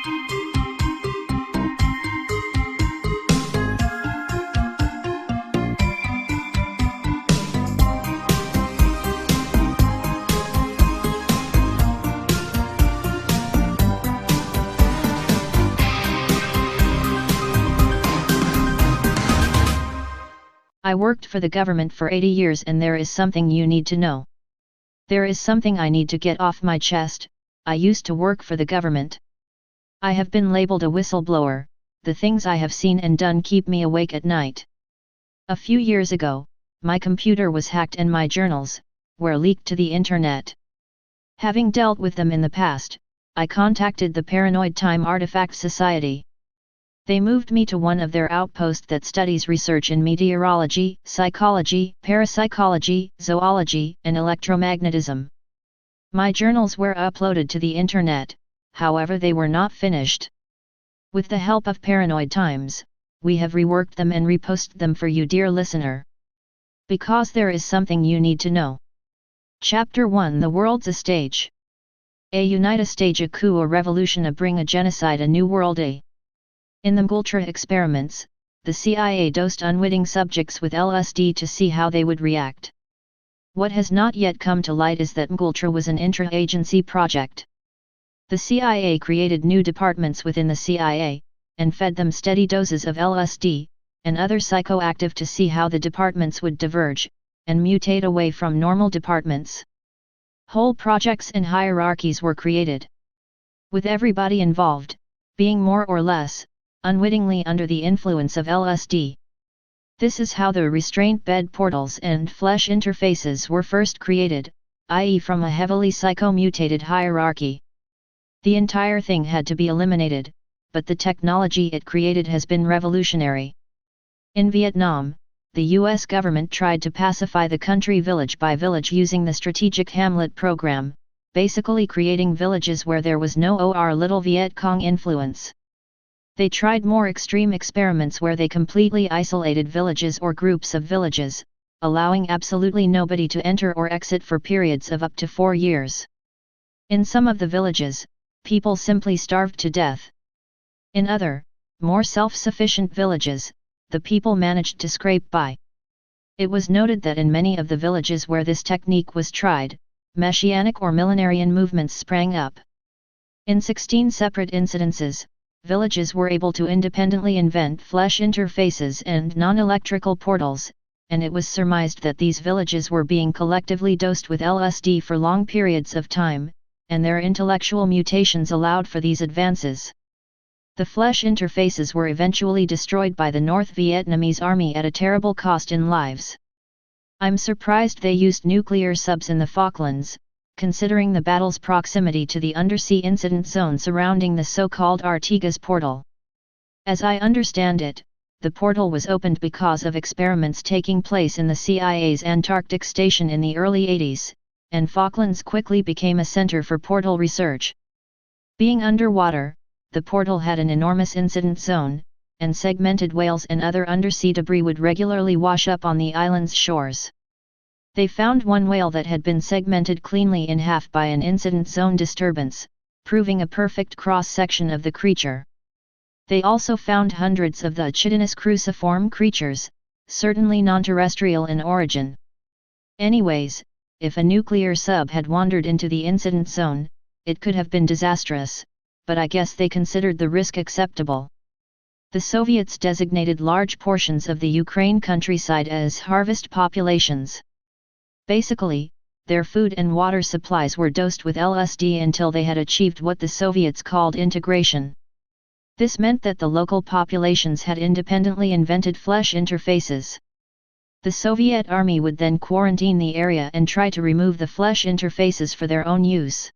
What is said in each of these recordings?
I worked for the government for 80 years and there is something you need to know. There is something I need to get off my chest. I used to work for the government. I have been labeled a whistleblower. The things I have seen and done keep me awake at night. A few years ago, my computer was hacked and my journals were leaked to the internet. Having dealt with them in the past, I contacted the Paranoid Time Artifact Society. They moved me to one of their outposts that studies research in meteorology, psychology, parapsychology, zoology, and electromagnetism. My journals were uploaded to the internet, however they were not finished. With the help of Paranoid Times, we have reworked them and reposted them for you, dear listener. Because there is something you need to know. Chapter 1: The World's a Stage. A unite a stage, a coup, a revolution, a bring, a genocide, a new world. In the Ngultra experiments, the CIA dosed unwitting subjects with LSD to see how they would react. What has not yet come to light is that Ngultra was an intra-agency project. The CIA created new departments within the CIA, and fed them steady doses of LSD, and other psychoactive to see how the departments would diverge, and mutate away from normal departments. Whole projects and hierarchies were created, with everybody involved being more or less unwittingly under the influence of LSD. This is how the restraint bed portals and flesh interfaces were first created, i.e. from a heavily psycho-mutated hierarchy. The entire thing had to be eliminated, but the technology it created has been revolutionary. In Vietnam, the US government tried to pacify the country village by village using the Strategic Hamlet program, basically creating villages where there was no or little Viet Cong influence. They tried more extreme experiments where they completely isolated villages or groups of villages, allowing absolutely nobody to enter or exit for periods of up to 4 years. In some of the villages, people simply starved to death. In other, more self-sufficient villages, the people managed to scrape by. It was noted that in many of the villages where this technique was tried, messianic or millenarian movements sprang up. In 16 separate incidences, villages were able to independently invent flesh interfaces and non-electrical portals, and it was surmised that these villages were being collectively dosed with LSD for long periods of time, and their intellectual mutations allowed for these advances. The flesh interfaces were eventually destroyed by the North Vietnamese army at a terrible cost in lives. I'm surprised they used nuclear subs in the Falklands, considering the battle's proximity to the undersea incident zone surrounding the so-called Artigas portal. As I understand it, the portal was opened because of experiments taking place in the CIA's Antarctic station in the early 80s, and Falklands quickly became a center for portal research. Being underwater, the portal had an enormous incident zone, and segmented whales and other undersea debris would regularly wash up on the island's shores. They found one whale that had been segmented cleanly in half by an incident zone disturbance, proving a perfect cross-section of the creature. They also found hundreds of the Echidnas cruciform creatures, certainly non-terrestrial in origin. Anyways, if a nuclear sub had wandered into the incident zone, it could have been disastrous, but I guess they considered the risk acceptable. The Soviets designated large portions of the Ukraine countryside as harvest populations. Basically, their food and water supplies were dosed with LSD until they had achieved what the Soviets called integration. This meant that the local populations had independently invented flesh interfaces. The Soviet army would then quarantine the area and try to remove the flesh interfaces for their own use.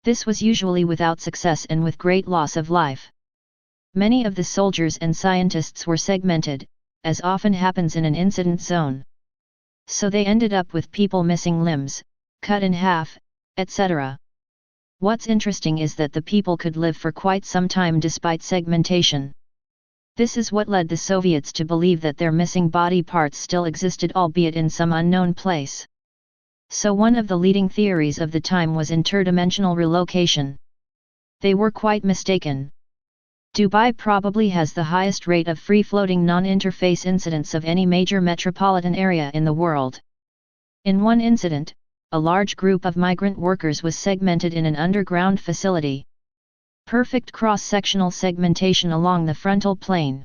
This was usually without success and with great loss of life. Many of the soldiers and scientists were segmented, as often happens in an incident zone. So they ended up with people missing limbs, cut in half, etc. What's interesting is that the people could live for quite some time despite segmentation. This is what led the Soviets to believe that their missing body parts still existed, albeit in some unknown place. So one of the leading theories of the time was interdimensional relocation. They were quite mistaken. Dubai probably has the highest rate of free-floating non-interface incidents of any major metropolitan area in the world. In one incident, a large group of migrant workers was segmented in an underground facility. Perfect cross-sectional segmentation along the frontal plane.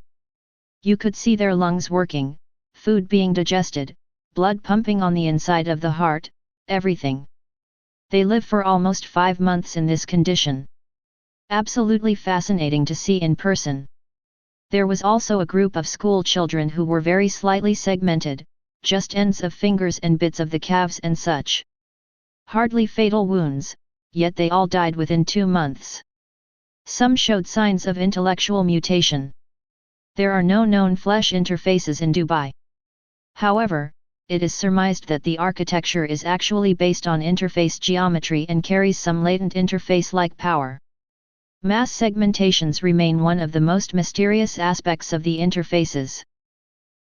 You could see their lungs working, food being digested, blood pumping on the inside of the heart, everything. They live for almost 5 months in this condition. Absolutely fascinating to see in person. There was also a group of school children who were very slightly segmented, just ends of fingers and bits of the calves and such. Hardly fatal wounds, yet they all died within 2 months. Some showed signs of intellectual mutation. There are no known flesh interfaces in Dubai. However, it is surmised that the architecture is actually based on interface geometry and carries some latent interface-like power. Mass segmentations remain one of the most mysterious aspects of the interfaces.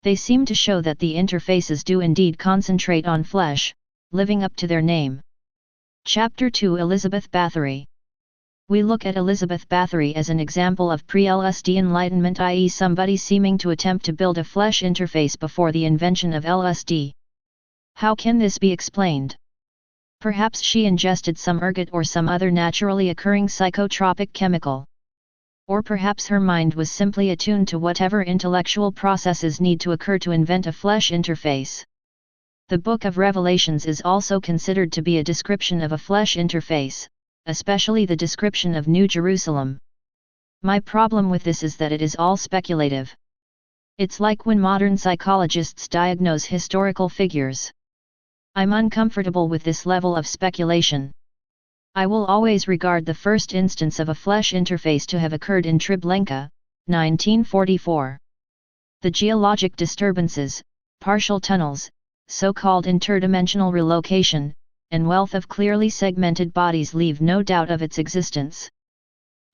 They seem to show that the interfaces do indeed concentrate on flesh, living up to their name. Chapter 2 Elizabeth Bathory. We look at Elizabeth Bathory as an example of pre-LSD enlightenment, i.e. somebody seeming to attempt to build a flesh interface before the invention of LSD. How can this be explained? Perhaps she ingested some ergot or some other naturally occurring psychotropic chemical. Or perhaps her mind was simply attuned to whatever intellectual processes need to occur to invent a flesh interface. The Book of Revelations is also considered to be a description of a flesh interface, especially the description of New Jerusalem. My problem with this is that it is all speculative. It's like when modern psychologists diagnose historical figures. I'm uncomfortable with this level of speculation. I will always regard the first instance of a flesh interface to have occurred in Treblinka, 1944. The geologic disturbances, partial tunnels, so-called interdimensional relocation, and wealth of clearly segmented bodies leave no doubt of its existence.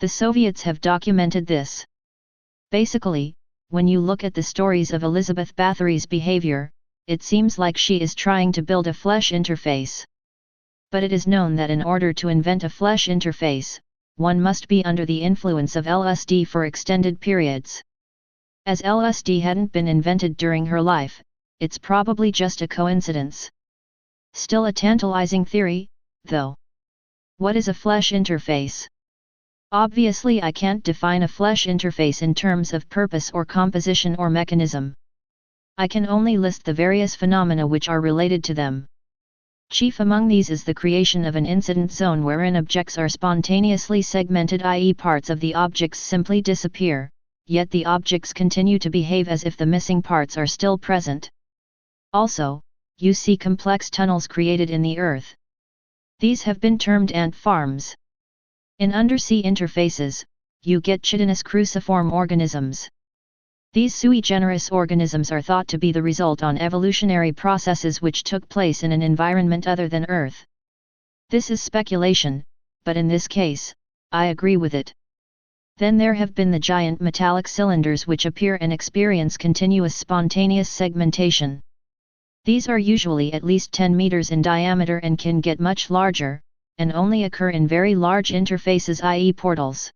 The Soviets have documented this. Basically, when you look at the stories of Elizabeth Bathory's behavior, it seems like she is trying to build a flesh interface. But it is known that in order to invent a flesh interface, one must be under the influence of LSD for extended periods. As LSD hadn't been invented during her life, it's probably just a coincidence. Still a tantalizing theory, though. What is a flesh interface? Obviously, I can't define a flesh interface in terms of purpose or composition or mechanism. I can only list the various phenomena which are related to them. Chief among these is the creation of an incident zone wherein objects are spontaneously segmented, i.e. parts of the objects simply disappear, yet the objects continue to behave as if the missing parts are still present. Also, you see complex tunnels created in the earth. These have been termed ant farms. In undersea interfaces, you get chitinous cruciform organisms. These sui generis organisms are thought to be the result of evolutionary processes which took place in an environment other than Earth. This is speculation, but in this case, I agree with it. Then there have been the giant metallic cylinders which appear and experience continuous spontaneous segmentation. These are usually at least 10 meters in diameter and can get much larger, and only occur in very large interfaces, i.e. portals.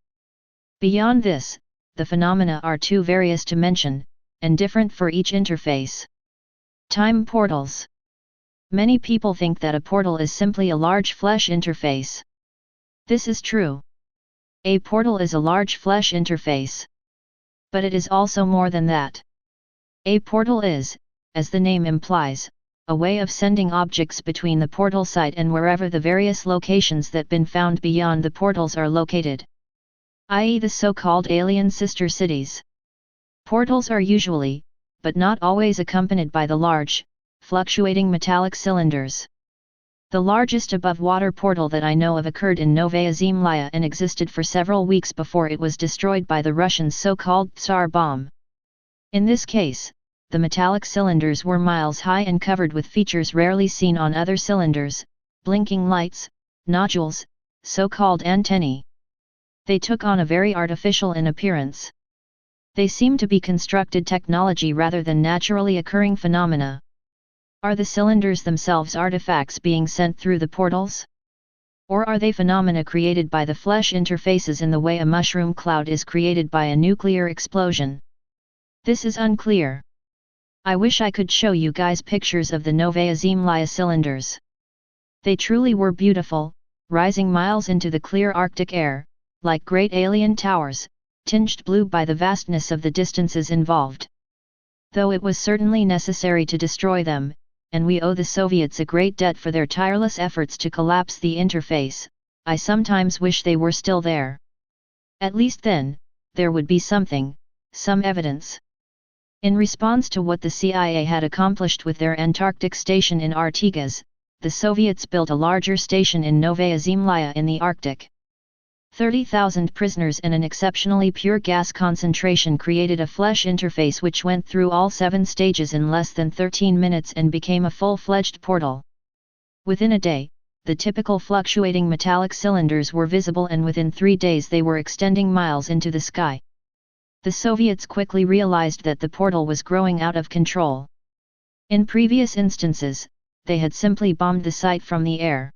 Beyond this, the phenomena are too various to mention, and different for each interface. Time portals. Many people think that a portal is simply a large flesh interface. This is true. A portal is a large flesh interface. But it is also more than that. A portal is, as the name implies, a way of sending objects between the portal site and wherever the various locations that been found beyond the portals are located, i.e. the so-called alien sister cities. Portals are usually, but not always, accompanied by the large, fluctuating metallic cylinders. The largest above-water portal that I know of occurred in Novaya Zemlya and existed for several weeks before it was destroyed by the Russians' so-called Tsar bomb. In this case, the metallic cylinders were miles high and covered with features rarely seen on other cylinders, blinking lights, nodules, so-called antennae. They took on a very artificial in appearance. They seem to be constructed technology rather than naturally occurring phenomena. Are the cylinders themselves artifacts being sent through the portals? Or are they phenomena created by the flesh interfaces in the way a mushroom cloud is created by a nuclear explosion? This is unclear. I wish I could show you guys pictures of the Novaya Zemlya cylinders. They truly were beautiful, rising miles into the clear Arctic air, like great alien towers, tinged blue by the vastness of the distances involved. Though it was certainly necessary to destroy them, and we owe the Soviets a great debt for their tireless efforts to collapse the interface, I sometimes wish they were still there. At least then, there would be something, some evidence. In response to what the CIA had accomplished with their Antarctic station in Artigas, the Soviets built a larger station in Novaya Zemlya in the Arctic. 30,000 prisoners and an exceptionally pure gas concentration created a flesh interface which went through all 7 stages in less than 13 minutes and became a full-fledged portal. Within a day, the typical fluctuating metallic cylinders were visible, and within 3 days they were extending miles into the sky. The Soviets quickly realized that the portal was growing out of control. In previous instances, they had simply bombed the site from the air.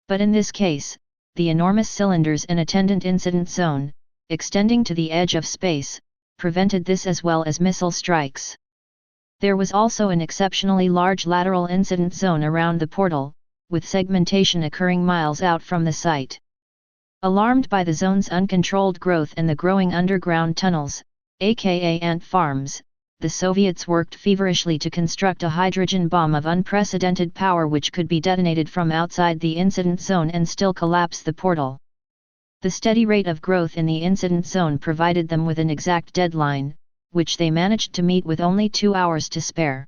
But in this case, the enormous cylinders and attendant incident zone, extending to the edge of space, prevented this as well as missile strikes. There was also an exceptionally large lateral incident zone around the portal, with segmentation occurring miles out from the site. Alarmed by the zone's uncontrolled growth and the growing underground tunnels, aka ant farms, the Soviets worked feverishly to construct a hydrogen bomb of unprecedented power which could be detonated from outside the incident zone and still collapse the portal. The steady rate of growth in the incident zone provided them with an exact deadline, which they managed to meet with only 2 hours to spare.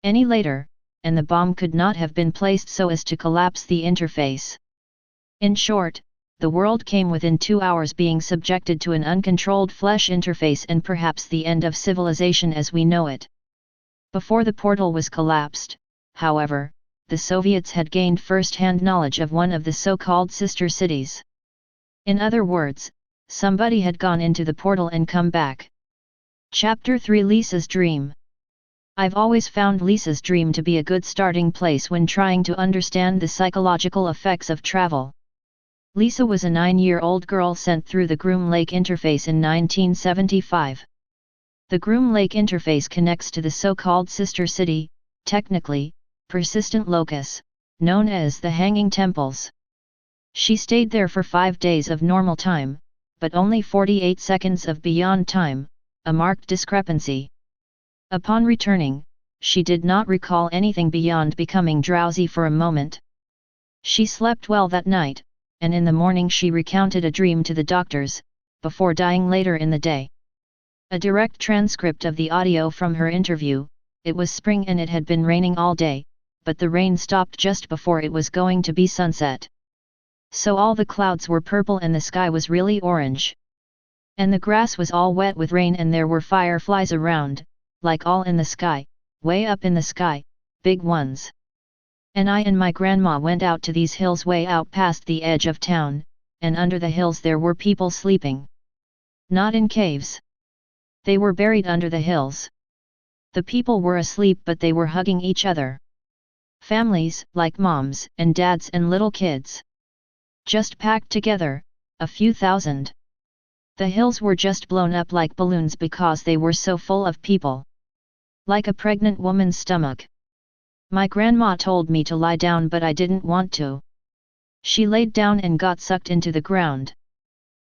Any later, and the bomb could not have been placed so as to collapse the interface. In short, the world came within 2 hours being subjected to an uncontrolled flesh interface and perhaps the end of civilization as we know it. Before the portal was collapsed, however, the Soviets had gained first-hand knowledge of one of the so-called sister cities. In other words, somebody had gone into the portal and come back. Chapter 3: Lisa's Dream. I've always found Lisa's dream to be a good starting place when trying to understand the psychological effects of travel. Lisa was a 9-year-old girl sent through the Groom Lake interface in 1975. The Groom Lake interface connects to the so-called sister city, technically, persistent locus, known as the Hanging Temples. She stayed there for 5 days of normal time, but only 48 seconds of beyond time, a marked discrepancy. Upon returning, she did not recall anything beyond becoming drowsy for a moment. She slept well that night, and in the morning she recounted a dream to the doctors, before dying later in the day. A direct transcript of the audio from her interview: it was spring and it had been raining all day, but the rain stopped just before it was going to be sunset. So all the clouds were purple and the sky was really orange. And the grass was all wet with rain and there were fireflies around, like all in the sky, way up in the sky, big ones. And I and my grandma went out to these hills way out past the edge of town, and under the hills there were people sleeping. Not in caves. They were buried under the hills. The people were asleep but they were hugging each other. Families, like moms and dads and little kids. Just packed together, a few thousand. The hills were just blown up like balloons because they were so full of people. Like a pregnant woman's stomach. My grandma told me to lie down but I didn't want to. She laid down and got sucked into the ground.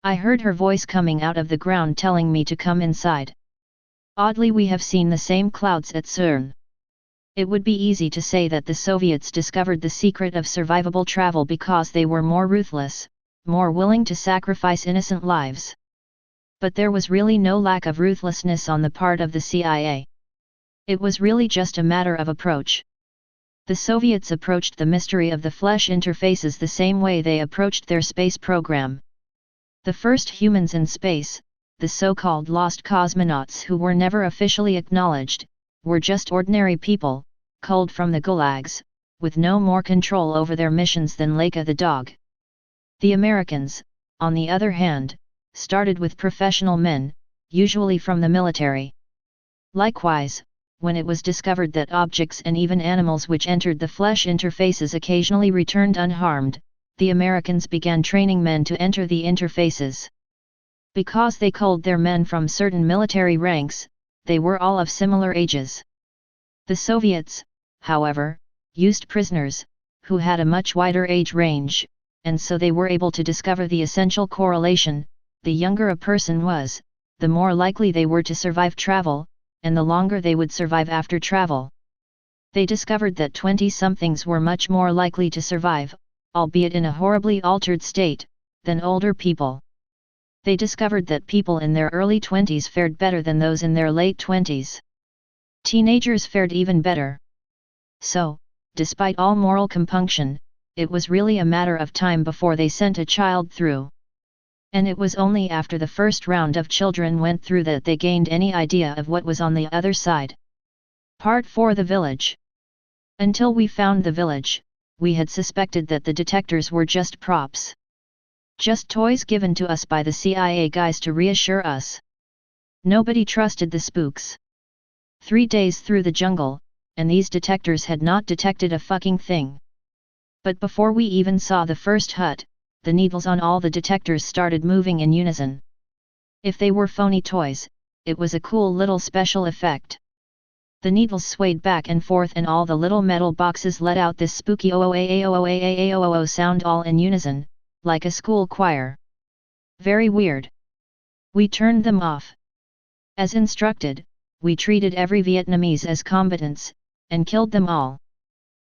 I heard her voice coming out of the ground telling me to come inside. Oddly, we have seen the same clouds at CERN. It would be easy to say that the Soviets discovered the secret of survivable travel because they were more ruthless, more willing to sacrifice innocent lives. But there was really no lack of ruthlessness on the part of the CIA. It was really just a matter of approach. The Soviets approached the mystery of the flesh interfaces the same way they approached their space program. The first humans in space, the so-called lost cosmonauts who were never officially acknowledged, were just ordinary people, culled from the gulags, with no more control over their missions than Laika the dog. The Americans, on the other hand, started with professional men, usually from the military. Likewise, when it was discovered that objects and even animals which entered the flesh interfaces occasionally returned unharmed, the Americans began training men to enter the interfaces. Because they culled their men from certain military ranks, they were all of similar ages. The Soviets, however, used prisoners, who had a much wider age range, and so they were able to discover the essential correlation: the younger a person was, the more likely they were to survive travel, and the longer they would survive after travel. They discovered that 20-somethings were much more likely to survive, albeit in a horribly altered state, than older people. They discovered that people in their early 20s fared better than those in their late 20s. Teenagers fared even better. So, despite all moral compunction, it was really a matter of time before they sent a child through. And it was only after the first round of children went through that they gained any idea of what was on the other side. Part 4: The Village. Until we found the village, we had suspected that the detectors were just props. Just toys given to us by the CIA guys to reassure us. Nobody trusted the spooks. 3 days through the jungle, and these detectors had not detected a fucking thing. But before we even saw the first hut, the needles on all the detectors started moving in unison. If they were phony toys, it was a cool little special effect. The needles swayed back and forth and all the little metal boxes let out this spooky OOAAOOAAAOO sound all in unison, like a school choir. Very weird. We turned them off. As instructed, we treated every Vietnamese as combatants, and killed them all.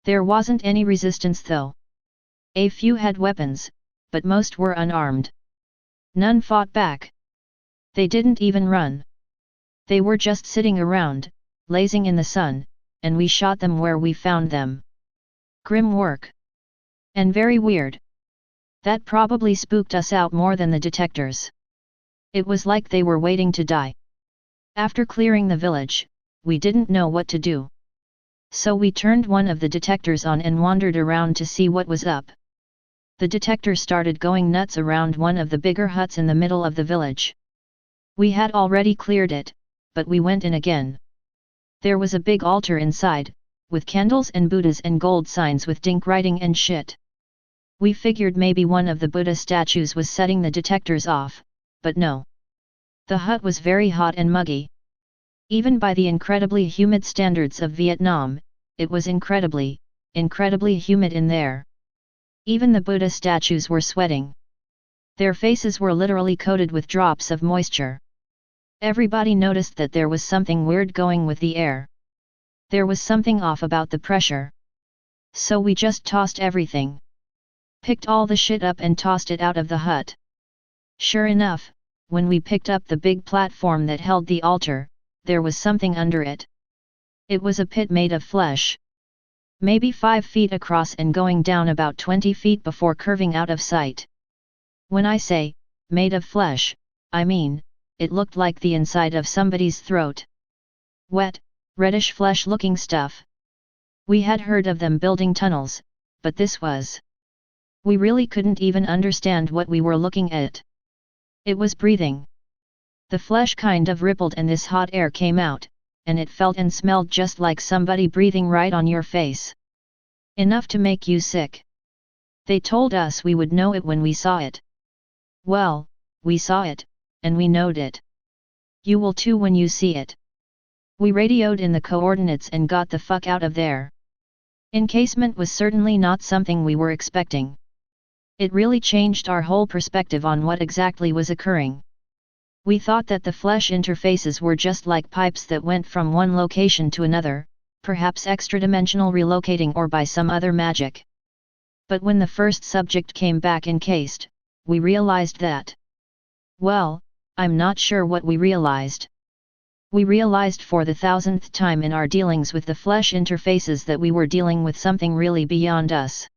There wasn't any resistance though. A few had weapons, but most were unarmed. None fought back. They didn't even run. They were just sitting around, lazing in the sun, and we shot them where we found them. Grim work. And very weird. That probably spooked us out more than the detectors. It was like they were waiting to die. After clearing the village, we didn't know what to do. So we turned one of the detectors on and wandered around to see what was up. The detector started going nuts around one of the bigger huts in the middle of the village. We had already cleared it, but we went in again. There was a big altar inside, with candles and Buddhas and gold signs with dink writing and shit. We figured maybe one of the Buddha statues was setting the detectors off, but no. The hut was very hot and muggy. Even by the incredibly humid standards of Vietnam, it was incredibly humid in there. Even the Buddha statues were sweating. Their faces were literally coated with drops of moisture. Everybody noticed that there was something weird going with the air. There was something off about the pressure. So we just tossed everything. Picked all the shit up and tossed it out of the hut. Sure enough, when we picked up the big platform that held the altar, there was something under it. It was a pit made of flesh. Maybe 5 feet across and going down about 20 feet before curving out of sight. When I say, made of flesh, I mean, it looked like the inside of somebody's throat. Wet, reddish flesh-looking stuff. We had heard of them building tunnels, but this was... We really couldn't even understand what we were looking at. It was breathing. The flesh kind of rippled and this hot air came out, and it felt and smelled just like somebody breathing right on your face. Enough to make you sick. They told us we would know it when we saw it. Well, we saw it, and we knowed it. You will too when you see it. We radioed in the coordinates and got the fuck out of there. Encasement was certainly not something we were expecting. It really changed our whole perspective on what exactly was occurring. We thought that the flesh interfaces were just like pipes that went from one location to another, perhaps extra-dimensional relocating or by some other magic. But when the first subject came back encased, we realized that... Well, I'm not sure what we realized. We realized for the 1000th time in our dealings with the flesh interfaces that we were dealing with something really beyond us.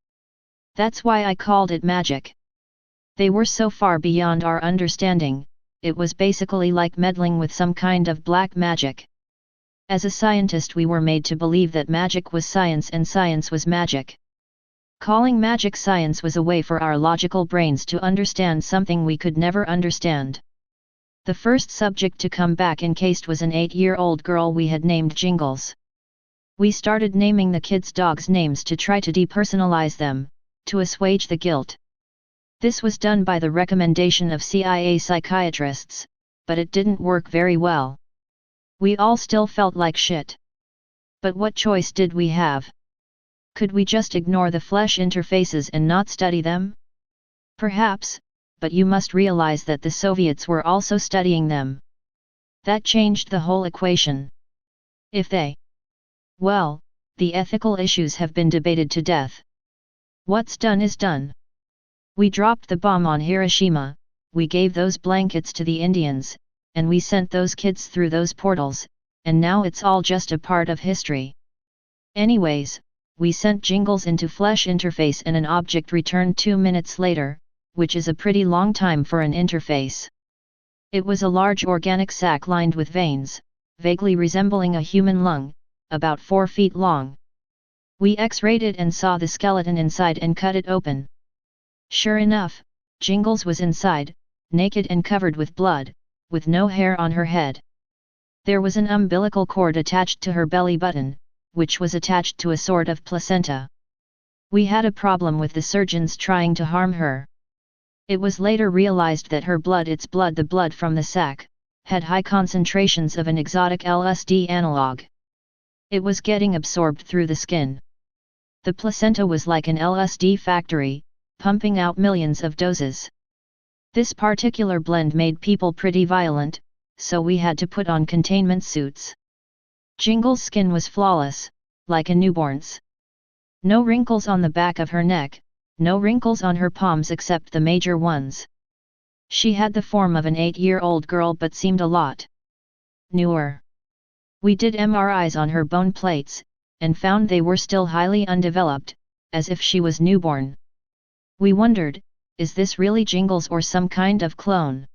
That's why I called it magic. They were so far beyond our understanding, it was basically like meddling with some kind of black magic. As a scientist we were made to believe that magic was science and science was magic. Calling magic science was a way for our logical brains to understand something we could never understand. The first subject to come back encased was an 8-year-old girl we had named Jingles. We started naming the kids' dogs names to try to depersonalize them, to assuage the guilt. This was done by the recommendation of CIA psychiatrists, but it didn't work very well. We all still felt like shit. But what choice did we have? Could we just ignore the flesh interfaces and not study them? Perhaps, but you must realize that the Soviets were also studying them. That changed the whole equation. If they... Well, the ethical issues have been debated to death. What's done is done. We dropped the bomb on Hiroshima, we gave those blankets to the Indians, and we sent those kids through those portals, and now it's all just a part of history. Anyways, we sent Jingles into flesh interface and an object returned 2 minutes later, which is a pretty long time for an interface. It was a large organic sac lined with veins, vaguely resembling a human lung, about 4 feet long. We X-rayed it and saw the skeleton inside and cut it open. Sure enough, Jingles was inside, naked and covered with blood, with no hair on her head. There was an umbilical cord attached to her belly button, which was attached to a sort of placenta. We had a problem with the surgeons trying to harm her. It was later realized that her blood, the blood from the sac, had high concentrations of an exotic LSD analog. It was getting absorbed through the skin. The placenta was like an LSD factory, pumping out millions of doses. This particular blend made people pretty violent, so we had to put on containment suits. Jingles' skin was flawless, like a newborn's. No wrinkles on the back of her neck, no wrinkles on her palms except the major ones. She had the form of an 8-year-old girl but seemed a lot newer. We did MRIs on her bone plates, and found they were still highly undeveloped, as if she was newborn. We wondered, is this really Jingles or some kind of clone?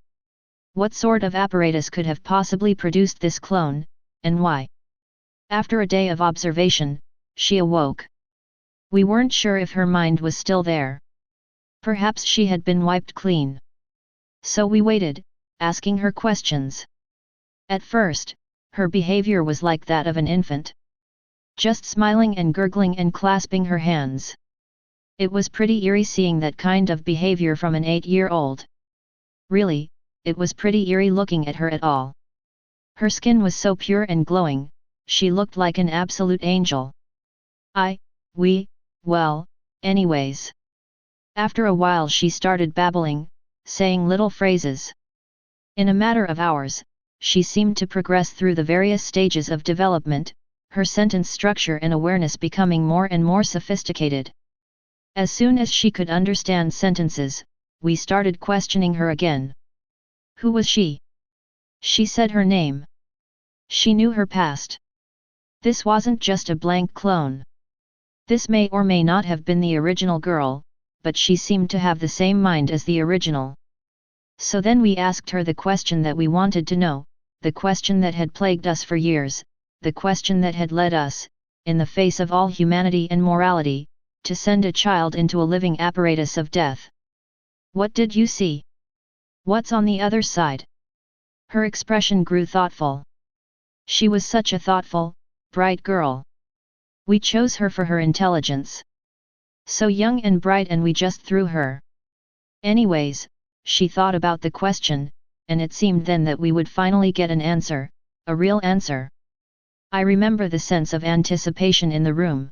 What sort of apparatus could have possibly produced this clone, and why? After a day of observation, she awoke. We weren't sure if her mind was still there. Perhaps she had been wiped clean. So we waited, asking her questions. At first, her behavior was like that of an infant. Just smiling and gurgling and clasping her hands. It was pretty eerie seeing that kind of behavior from an 8-year-old. Really, it was pretty eerie looking at her at all. Her skin was so pure and glowing, she looked like an absolute angel. Well, anyways. After a while she started babbling, saying little phrases. In a matter of hours, she seemed to progress through the various stages of development, her sentence structure and awareness becoming more and more sophisticated. As soon as she could understand sentences, we started questioning her again. Who was she? She said her name. She knew her past. This wasn't just a blank clone. This may or may not have been the original girl, but she seemed to have the same mind as the original. So then we asked her the question that we wanted to know, the question that had plagued us for years, the question that had led us, in the face of all humanity and morality, to send a child into a living apparatus of death. What did you see? What's on the other side? Her expression grew thoughtful. She was such a thoughtful, bright girl. We chose her for her intelligence. So young and bright, and we just threw her. Anyways, she thought about the question, and it seemed then that we would finally get an answer, a real answer. I remember the sense of anticipation in the room.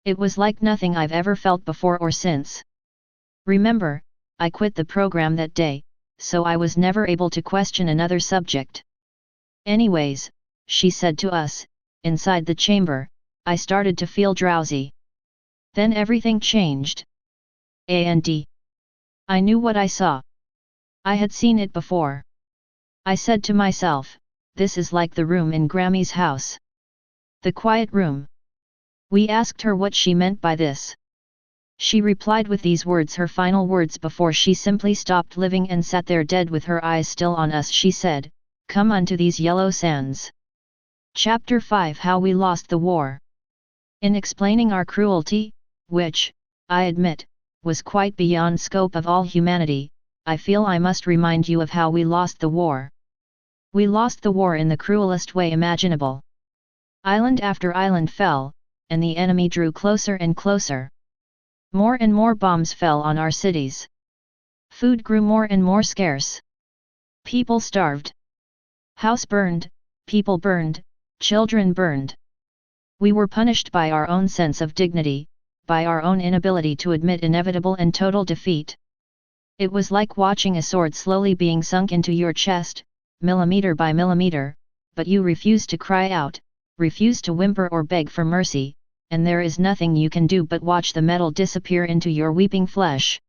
It was like nothing I've ever felt before or since. Remember, I quit the program that day, so I was never able to question another subject. Anyways, she said to us, inside the chamber, I started to feel drowsy. Then everything changed. I knew what I saw. I had seen it before. I said to myself, this is like the room in Grammy's house. The quiet room. We asked her what she meant by this. She replied with these words, her final words before she simply stopped living and sat there dead with her eyes still on us. She said, "Come unto these yellow sands." Chapter 5: How We Lost the War. In explaining our cruelty, which, I admit, was quite beyond scope of all humanity, I feel I must remind you of how we lost the war. We lost the war in the cruelest way imaginable. Island after island fell, and the enemy drew closer and closer. More and more bombs fell on our cities. Food grew more and more scarce. People starved. House burned, people burned, children burned. We were punished by our own sense of dignity, by our own inability to admit inevitable and total defeat. It was like watching a sword slowly being sunk into your chest, millimeter by millimeter, but you refuse to cry out, refuse to whimper or beg for mercy, and there is nothing you can do but watch the metal disappear into your weeping flesh.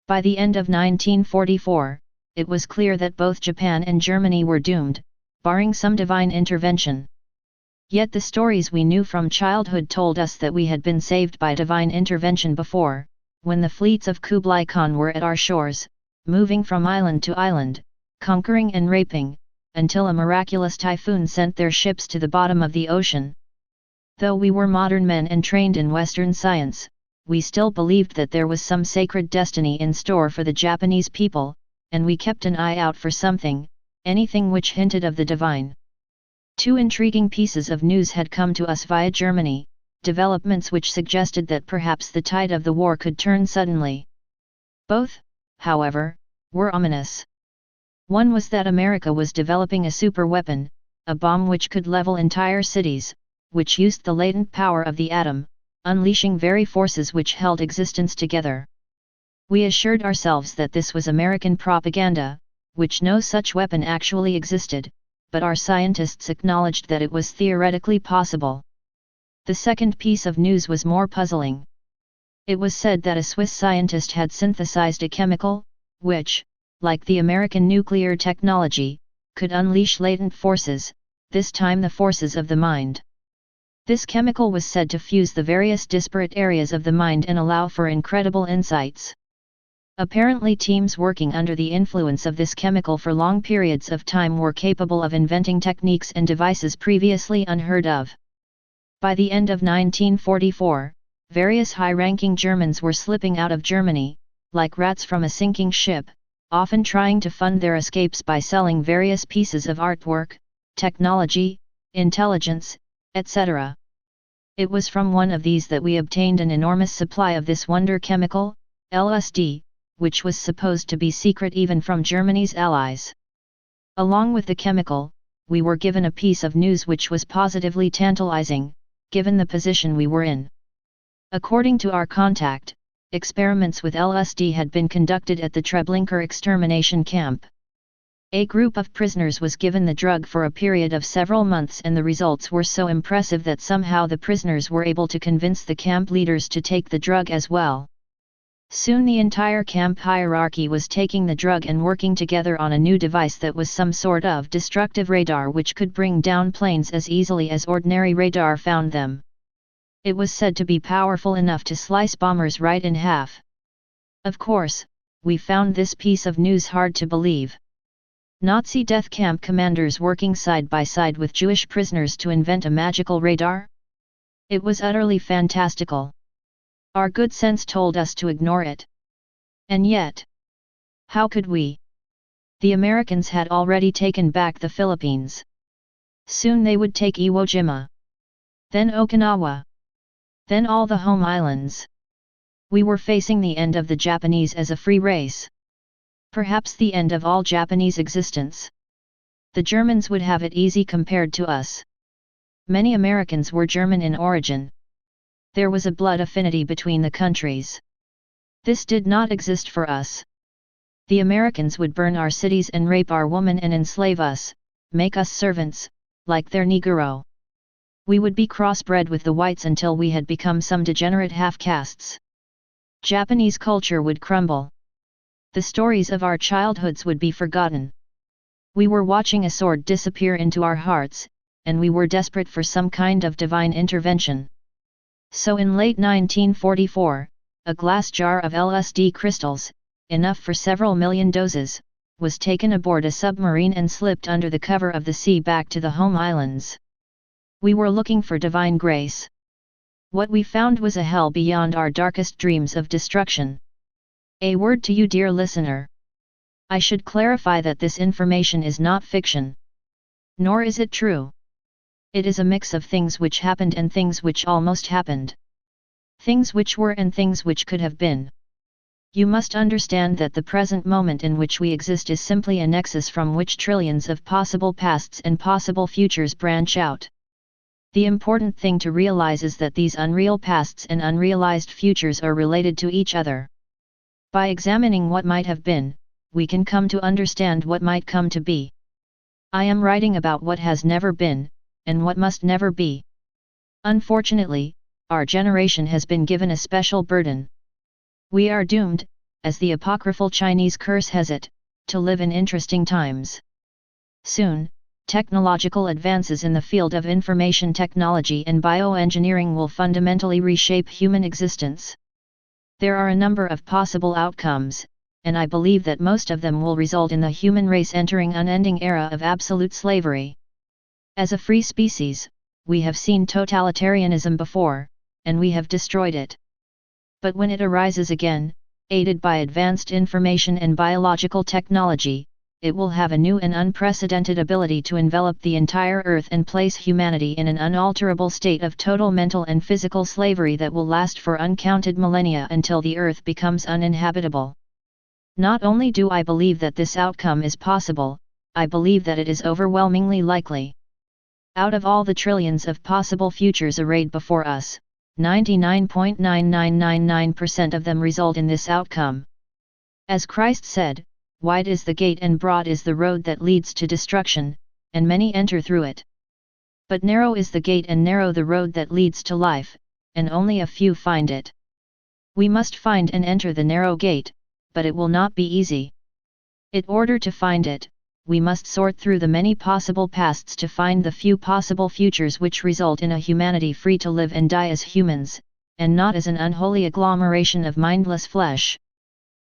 By the end of 1944, it was clear that both Japan and Germany were doomed, barring some divine intervention. Yet the stories we knew from childhood told us that we had been saved by divine intervention before, when the fleets of Kublai Khan were at our shores, moving from island to island, conquering and raping, until a miraculous typhoon sent their ships to the bottom of the ocean. Though we were modern men and trained in Western science, we still believed that there was some sacred destiny in store for the Japanese people, and we kept an eye out for something, anything which hinted of the divine. Two intriguing pieces of news had come to us via Germany, developments which suggested that perhaps the tide of the war could turn suddenly. Both, however, were ominous. One was that America was developing a super weapon, a bomb which could level entire cities, which used the latent power of the atom, unleashing very forces which held existence together. We assured ourselves that this was American propaganda, which no such weapon actually existed, but our scientists acknowledged that it was theoretically possible. The second piece of news was more puzzling. It was said that a Swiss scientist had synthesized a chemical, which, like the American nuclear technology, could unleash latent forces, this time the forces of the mind. This chemical was said to fuse the various disparate areas of the mind and allow for incredible insights. Apparently teams working under the influence of this chemical for long periods of time were capable of inventing techniques and devices previously unheard of. By the end of 1944, various high-ranking Germans were slipping out of Germany, like rats from a sinking ship, often trying to fund their escapes by selling various pieces of artwork, technology, intelligence, etc. It was from one of these that we obtained an enormous supply of this wonder chemical, LSD, which was supposed to be secret even from Germany's allies. Along with the chemical, we were given a piece of news which was positively tantalizing, given the position we were in. According to our contact, experiments with LSD had been conducted at the Treblinka extermination camp. A group of prisoners was given the drug for a period of several months, and the results were so impressive that somehow the prisoners were able to convince the camp leaders to take the drug as well. Soon the entire camp hierarchy was taking the drug and working together on a new device that was some sort of destructive radar which could bring down planes as easily as ordinary radar found them. It was said to be powerful enough to slice bombers right in half. Of course, we found this piece of news hard to believe. Nazi death camp commanders working side by side with Jewish prisoners to invent a magical radar? It was utterly fantastical. Our good sense told us to ignore it. And yet, how could we? The Americans had already taken back the Philippines. Soon they would take Iwo Jima. Then Okinawa. Then all the home islands. We were facing the end of the Japanese as a free race. Perhaps the end of all Japanese existence. The Germans would have it easy compared to us. Many Americans were German in origin. There was a blood affinity between the countries. This did not exist for us. The Americans would burn our cities and rape our women and enslave us, make us servants, like their Negro. We would be crossbred with the whites until we had become some degenerate half-castes. Japanese culture would crumble. The stories of our childhoods would be forgotten. We were watching a sword disappear into our hearts, and we were desperate for some kind of divine intervention. So in late 1944, a glass jar of LSD crystals, enough for several million doses, was taken aboard a submarine and slipped under the cover of the sea back to the home islands. We were looking for divine grace. What we found was a hell beyond our darkest dreams of destruction. A word to you, dear listener. I should clarify that this information is not fiction. Nor is it true. It is a mix of things which happened and things which almost happened. Things which were and things which could have been. You must understand that the present moment in which we exist is simply a nexus from which trillions of possible pasts and possible futures branch out. The important thing to realize is that these unreal pasts and unrealized futures are related to each other. By examining what might have been, we can come to understand what might come to be. I am writing about what has never been, and what must never be. Unfortunately, our generation has been given a special burden. We are doomed, as the apocryphal Chinese curse has it, to live in interesting times. Soon, technological advances in the field of information technology and bioengineering will fundamentally reshape human existence. There are a number of possible outcomes, and I believe that most of them will result in the human race entering an unending era of absolute slavery. As a free species, we have seen totalitarianism before, and we have destroyed it. But when it arises again, aided by advanced information and biological technology, it will have a new and unprecedented ability to envelop the entire Earth and place humanity in an unalterable state of total mental and physical slavery that will last for uncounted millennia until the Earth becomes uninhabitable. Not only do I believe that this outcome is possible, I believe that it is overwhelmingly likely. Out of all the trillions of possible futures arrayed before us, 99.9999% of them result in this outcome. As Christ said, "Wide is the gate and broad is the road that leads to destruction, and many enter through it. But narrow is the gate and narrow the road that leads to life, and only a few find it." We must find and enter the narrow gate, but it will not be easy. In order to find it, we must sort through the many possible pasts to find the few possible futures which result in a humanity free to live and die as humans, and not as an unholy agglomeration of mindless flesh.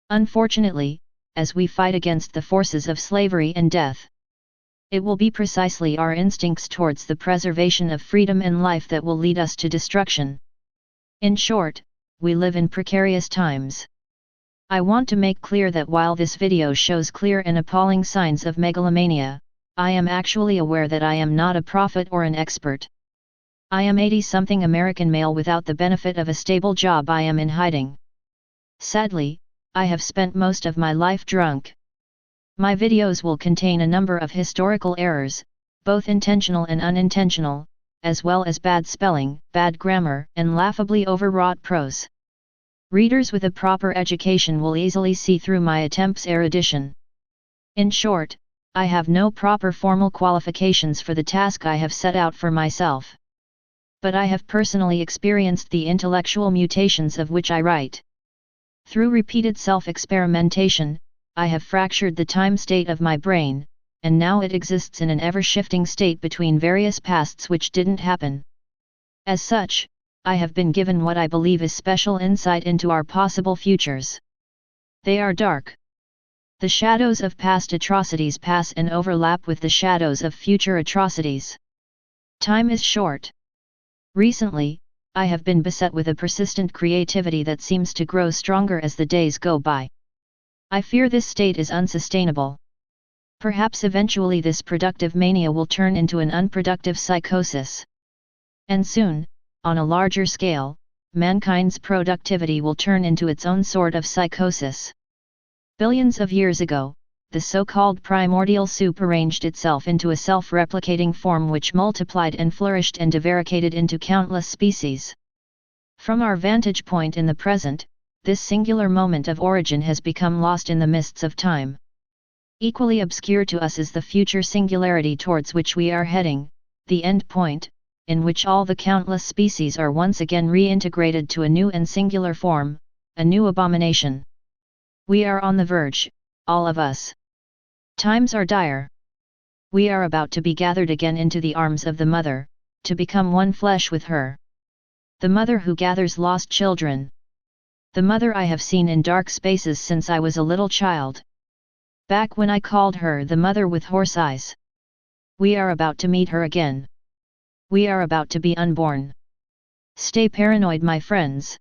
Unfortunately, as we fight against the forces of slavery and death, it will be precisely our instincts towards the preservation of freedom and life that will lead us to destruction. In short, we live in precarious times. I want to make clear that while this video shows clear and appalling signs of megalomania, I am actually aware that I am not a prophet or an expert. I am 80-something American male without the benefit of a stable job. I am in hiding. Sadly, I have spent most of my life drunk. My videos will contain a number of historical errors, both intentional and unintentional, as well as bad spelling, bad grammar, and laughably overwrought prose. Readers with a proper education will easily see through my attempts' erudition. In short, I have no proper formal qualifications for the task I have set out for myself. But I have personally experienced the intellectual mutations of which I write. Through repeated self-experimentation, I have fractured the time state of my brain, and now it exists in an ever-shifting state between various pasts which didn't happen. As such, I have been given what I believe is special insight into our possible futures. They are dark. The shadows of past atrocities pass and overlap with the shadows of future atrocities. Time is short. Recently, I have been beset with a persistent creativity that seems to grow stronger as the days go by. I fear this state is unsustainable. Perhaps eventually this productive mania will turn into an unproductive psychosis. And soon, on a larger scale, mankind's productivity will turn into its own sort of psychosis. Billions of years ago, the so-called primordial soup arranged itself into a self-replicating form which multiplied and flourished and divaricated into countless species. From our vantage point in the present, this singular moment of origin has become lost in the mists of time. Equally obscure to us is the future singularity towards which we are heading, the end point, in which all the countless species are once again reintegrated to a new and singular form, a new abomination. We are on the verge, all of us. Times are dire. We are about to be gathered again into the arms of the mother, to become one flesh with her. The mother who gathers lost children. The mother I have seen in dark spaces since I was a little child. Back when I called her the mother with horse eyes. We are about to meet her again. We are about to be unborn. Stay paranoid, my friends.